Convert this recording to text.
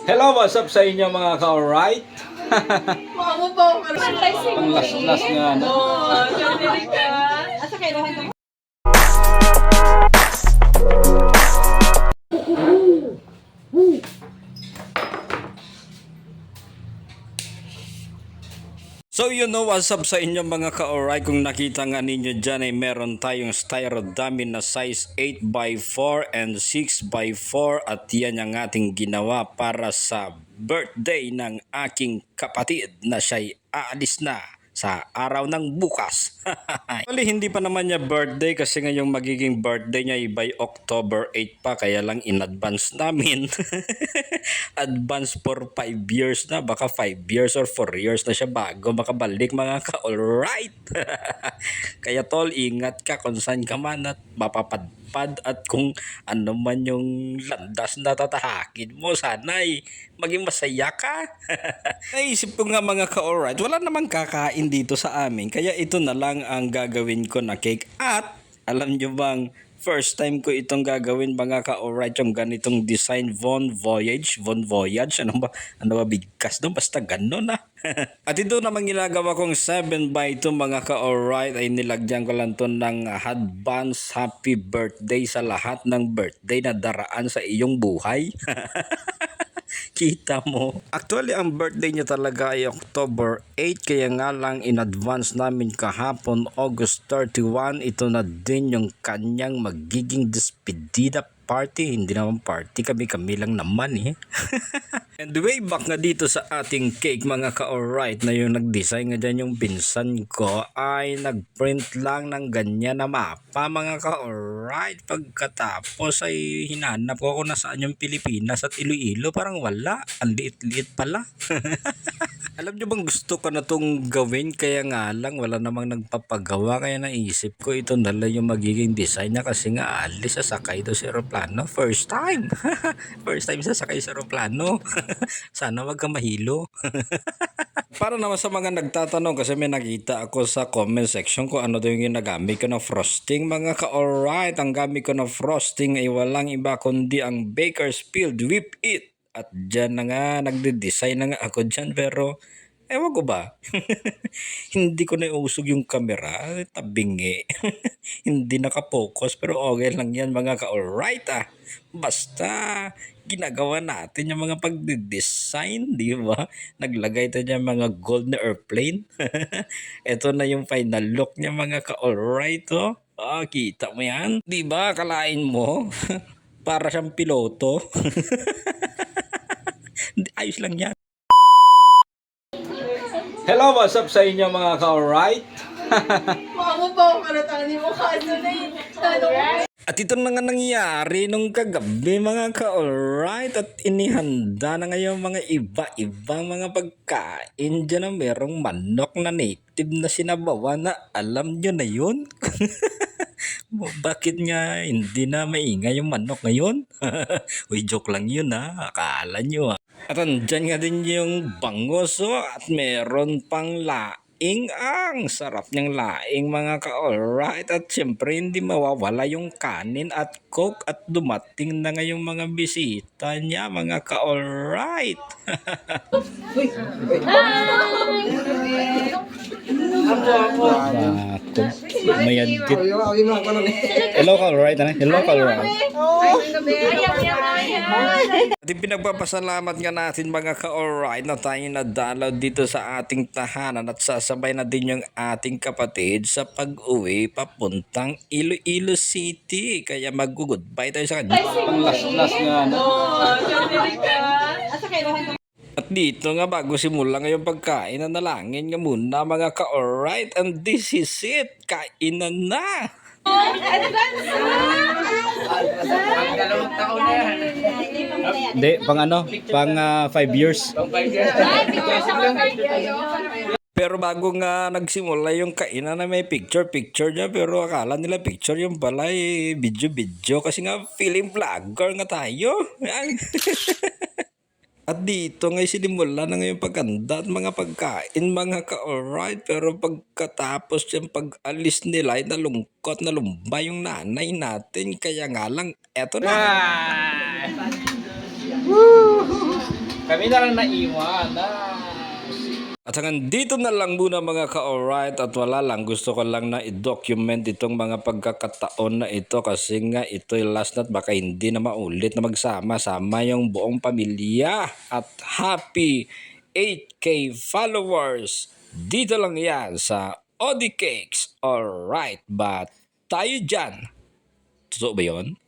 Hello, what's up sa inyo mga ka-alright? Mamo po, Ang last nga, no? oh, sorry ka. Asa kailangan ko? So you know what's up sa inyo mga ka-alright. Kung nakita nga ninyo dyan ay meron tayong styrofoam na size 8x4 and 6x4 at yan ang ating ginawa para sa birthday ng aking kapatid na siya'y aalis na sa araw ng bukas. Actually, hindi pa naman niya birthday kasi ngayong magiging birthday niya ay by October 8 pa, kaya lang in advance namin. Advance for 5 years na, baka 5 years or 4 years na siya bago makabalik mga ka-alright. Kaya tol, ingat ka kung saan ka man at mapapadpad at kung ano man yung landas na tatahakin mo, sana'y maging masaya ka. Naisip ko nga mga ka-alright, wala namang kakain dito sa amin, kaya ito na lang ang gagawin ko na cake. At alam nyo bang first time ko itong gagawin mga ka-alright, yung ganitong design, Von Voyage, ano ba bigkas doon, basta gano'n na. At ito naman ginagawa kong 7x2 mga ka-alright, ay nilagyan ko lang to ng advance happy birthday sa lahat ng birthday na daraan sa iyong buhay. Kita mo. Actually, ang birthday niya talaga ay October 8. Kaya nga lang in advance namin kahapon, August 31. Ito na din yung kanyang magiging despedida party. Hindi naman party, kami lang naman eh. And way back nga dito sa ating cake mga ka-alright, na yung nag-design nga dyan yung pinsan ko ay nag-print lang ng ganyan na mapa mga ka-alright. Pagkatapos ay hinanap ko kung nasaan yung Pilipinas at Iloilo, parang wala, ang liit-liit pala. Alam nyo bang gusto ko na itong gawin, kaya nga lang wala namang nagpapagawa, kaya naisip ko ito na lang yung magiging design niya kasi nga alis sasakay doon sa aeroplano. First time! First time sasakay sa aeroplano. Sana wag ka mahilo. Para naman sa mga nagtatanong, kasi may nakita ako sa comment section kung ano daw yung ginagamit ko na frosting mga ka-alright. Ang gamit ko na frosting ay walang iba kundi ang Bakersfield Whip It. At dyan na nga, nagde-design na nga ako dyan, pero ewan ko ba, hindi ko nausog yung camera, tabingi. Hindi nakapokus, pero okay lang yan mga ka-alright ah. Basta ginagawa natin yung mga pagde-design, di ba? Naglagay tayo ng mga gold na airplane. Ito na yung final look niya mga ka-alright oh. Ah, kita mo yan? Di ba? Kalain mo? Para siyang piloto. Ayos lang yan. Hello, what's up sa inyo mga ka-alright? Mamo po, maratang ni mo ka na yun. At ito na nga nangyari nung kagabi mga ka-alright, at inihanda na ngayon mga iba-ibang mga pagkain dyan na merong manok na native na sinabawa na alam nyo na yun. Bakit nga hindi na maingay yung manok ngayon? Uy, joke lang yun ha, akala nyo ha. At andyan nga din yung bangus at meron pang laing. Ang sarap niyang laing mga ka-alright. At syempre hindi mawawala yung kanin at coke. At dumating na nga yung mga bisita niya mga ka-alright. Mayadkit. Hello ka-alright. Hello ka-alright. At pinagpapasalamat nga natin mga ka-alright na tayo nadalaw dito sa ating tahanan at sasabay na din yung ating kapatid sa pag-uwi papuntang Iloilo City. Kaya mag-goodbye tayo sa kanya. Ang last nga no? Oh, sorry ka. Asa kailangan ko? At dito nga bago simula ngayong pagkain, na nalangin nga muna mga ka-alright, and this is it. Kainan na! Dalawang taon na yan. Hindi, pang ano? Pang 5 years. Pero bago nga nagsimula yung kainan na may picture niya, pero akala nila picture yung pala video kasi nga film vlogger nga tayo. At dito nga sinimula na ngayong pagkanda at mga pagkain mga ka-alright, pero pagkatapos yung pag-alis nila ay nalungkot na lumba yung nanay natin, kaya nga lang eto na. Kami na lang naiwan. At hanggang dito na lang muna mga ka-alright at wala lang. Gusto ko lang na i-document itong mga pagkakataon na ito kasi nga ito'y last na at baka hindi na maulit na magsama-sama yung buong pamilya. At happy 8K followers. Dito lang yan sa Odi Cakes. Alright, but tayo dyan. Totoo ba yun?